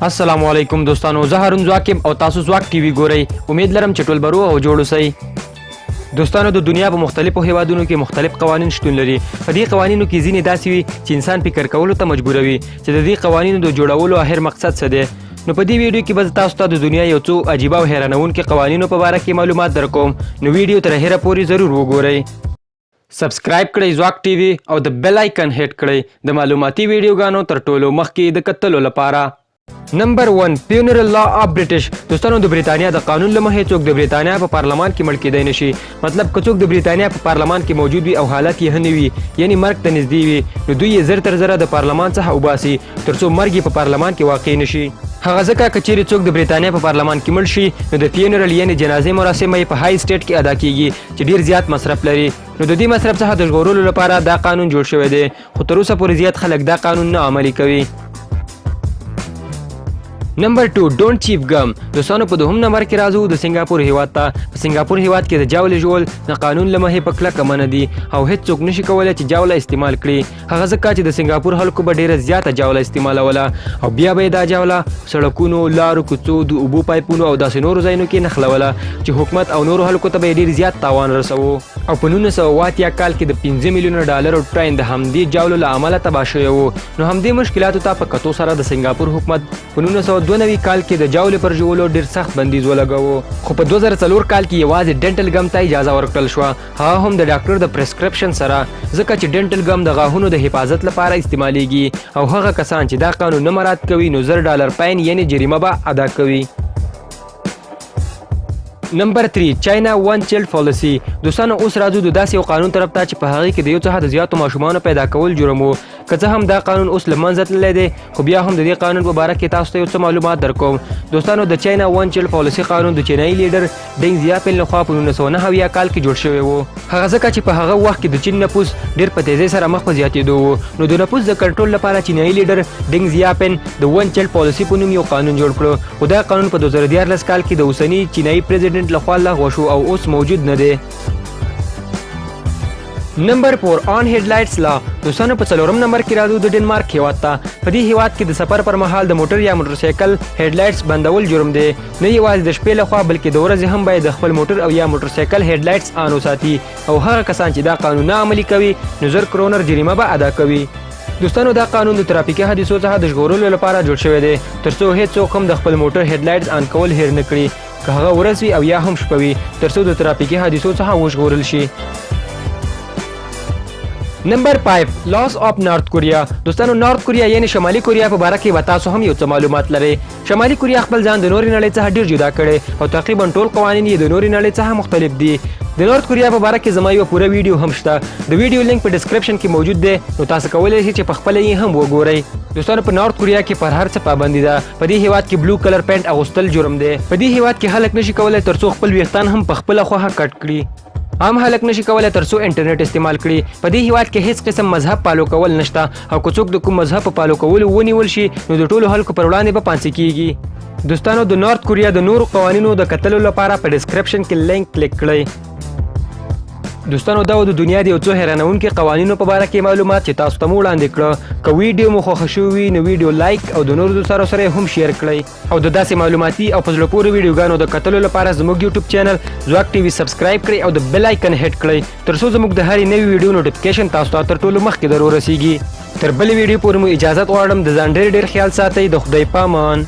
السلام علیکم دوستانو، زه هارون زواک یم او تاسو زواک ټي وي ګورئ. امید لرم چې ټول برو او جوړ اوسئ. دوستانو، د دنیا په مختلفو هیوادونو کې مختلف قوانین شتون لري. په دې قوانینو کې ځینې داسې وي چې انسان فکر کولو ته مجبوروي چې د دې قوانینو د جوړولو اخر مقصد څه دی. نو په دې ویډیو کې به تاسو ته د دنیا یو څو عجیبه او حیرانونکي قوانینو په باره کې معلومات درکوم. نو ویډیو تر اخره پورې ضرور وګورئ. سبسکرایب کړئ زواک ټي وي او د بیل آیکن هټ کړئ د معلوماتي ویډیوګانو تر ټولو مخکې د کتلو لپاره. نمبر 1 پیونرل لا اف برټش. دوستانو، د بریتانیا د قانون له مخې څوک د بریتانیا په پارلمان کې مړ کېدی نشي. مطلب که څوک د بریتانیا په پارلمان کې موجود وي او حالت یې ښه نه وي یعنی مرګ ته نږدې وي، نو دوی یې زر تر زره د پارلمان څخه وباسي تر څو مرګ یې په پارلمان کې واقع نشي. هغه ځکه که چیرې څوک د بریتانیا په پارلمان کې مړ شي نو د فیونرل یعنی جنازې مراسم یې په هاي سټیټ کې ادا کیږي چې ډیر زیات مصرف لري. نو د دې مصرف څخه د ژغورلو لپاره دا قانون جوړ شوی دی، خو تر اوسه پورې زیات خلک دا قانون نه عملي کوي. نمبر 2 ډونټ چیپ ګم. دوستانو، په دوهم نمبر کې راځو د سنگاپور هیواد ته. په سنگاپور هیواد کې د جاولې ژوول د قانون له مخې په کلکه منع دي او هیڅوک نشي کولی چې جاوله استعمال کړي. هغه ځکه چې د سنگاپور خلکو به ډیره زیاته جاوله استعمالوله او بیا به یې دا جاوله سړکونو، لارو، کوڅو، د اوبو پایپونو او داسې نورو ځایونو کې نښلوله چې حکومت او نورو خلکو ته به یې ډیر زیات تاوان رسوه. او په 1980 کال کې د 15 میلیونه ډالرو ټرین د همدې جاولو له امله تباه شوی و. نو همدې مشکلاتو ته په کتو سره د سنگاپور حکومت په 1992 کال کې د جاولې پر ژوولو ډیر سخت بندیز ولګاوه. خو په 2004 کال کې یوازې ډینټل ګم ته اجازه ورکړل شوه، هغه هم د ډاکټر د پرسکرپشن سره، ځکه چې ډینټل ګم د غاښونو د حفاظت لپاره استعمالیږي او هغه کسان چې دا قانون نه مراعات کوي نو $10 فاین یعنی جریمه به ادا کوي. نمبر 3 چاینا ون چیلډ پالیسی. دوستانو، اوس راځو د داسې یو قانون طرف ته چې په هغې کې د یو څخه د زیاتو ماشومانو پیدا کول جرم و. که څه هم دا قانون اوس له منځه تللی دی، خو بیا هم د دې قانون په باره کې تاسو ته یو څه معلومات درکوم. دوستانو، د چاینا ون چیلډ پالیسی قانون د چینایي لیډر ډینګ زیاپین لخوا په 1990 کال کې جوړ شوی و. هغه ځکه چې په هغه وخت کې د چین نفوس ډیر په تیزۍ سره مخ په زیاتېدو و. نو د نفوس د کنټرول لپاره چینایي لیډر ډینګ زیاپین د ون چیلډ پالیسی په نوم یو قانون جوړ کړو. خو دا قانون په 2014 کال کې د اوسني چینایي پریزیډنټ لخوا لغوه شو او اوس موجود نه دی. نمبر 4 آن هیډلایټس لا. دوستانو، په 4م نمبر کې راځو د ډنمارک هیواد ته. په دې هیواد کې د سفر پر مهال د موټر یا موټرسایکل هیډلایټس بندول جرم دی. نه یوازې د شپې لخوا بلکې د ورځې هم باید د خپل موټر او یا موټرسایکل هیډلایټس آن وساتي او هغه کسان چې دا قانون نه عملي کوي نو $10 کرونر جریمه به ادا کوي. دوستانو، دا قانون د ترافیکي حادثو څخه د ژغورلو لپاره جوړ شوی دی تر څو هیڅوک هم د خپل موټر هیډلایټس آن کول هیر نه کړي، که هغه ورځ وي او یا هم شپه وي، تر څو د ترافیکي حادثو څخه وژغورل شي. نمبر 5 لاس آف نارت کوریا. دوستانو، نارت کوریا یعنی شمالي کوریا په باره کې به تاسو هم یو څه معلومات لرئ. شمالي کوریا خپل ځان د نورې نړۍ څخه ډیر جدا کړی او تقریبا ټول قوانین یې د نورې نړۍ څخه مختلف دي. د نارت کوریا په باره کې زما یو پوره ویډیو هم شته، د ویډیو لینک په ډسکرپشن کې موجود دی، نو تاسو کولی شئ چې په خپله یې هم وګورئ. دوستانو، په نارت کوریا کې پر هر څه پابندي ده. په دې هیواد کې بلو کلر پینټ اغوستل جرم دی. په دې هیواد کې خلک نشي کولی تر څو خپل ویښتان هم په خپله خوښه کټ کړي. عام خلک نشي کولی تر څو انټرنیټ استعمال کړي. په دې هیواد کې هیڅ قسم مذهب پالو کول نشته او که څوک د کوم مذهب په پالو کولو ونیول شي نو د ټولو خلکو پر وړاندې به پانسي کیږي. دوستانو، د نارت کوریا د نورو قوانینو د کتلو لپاره په ډسکرپشن کې لینک کلیک کړئ. دوستانو، دا د دنیا د یو څو حیرانونکي قوانینو په باره کې معلومات چې تاسو ته مو وړاندې کړه. که ویډیو مو خوښه شوې وي نو ویډیو لایک او د نورو دوستانو سره هم شیر کړئ او د داسې معلوماتي او په زړه پورې ویډیوګانو د کتلو لپاره زموږ یوټیوب چینل زواک ټي وي سبسکرایب کړئ او د بیل آیکن هټ کړئ تر څو زموږ د هرې نوې ویډیو نوټیفیکیشن تاسو ته تر ټولو مخکې در ورسیږي. تر بلې ویډیو پورې مو اجازت غواړم. د ځان ډېر خیال ساتئ. د خدای پامان.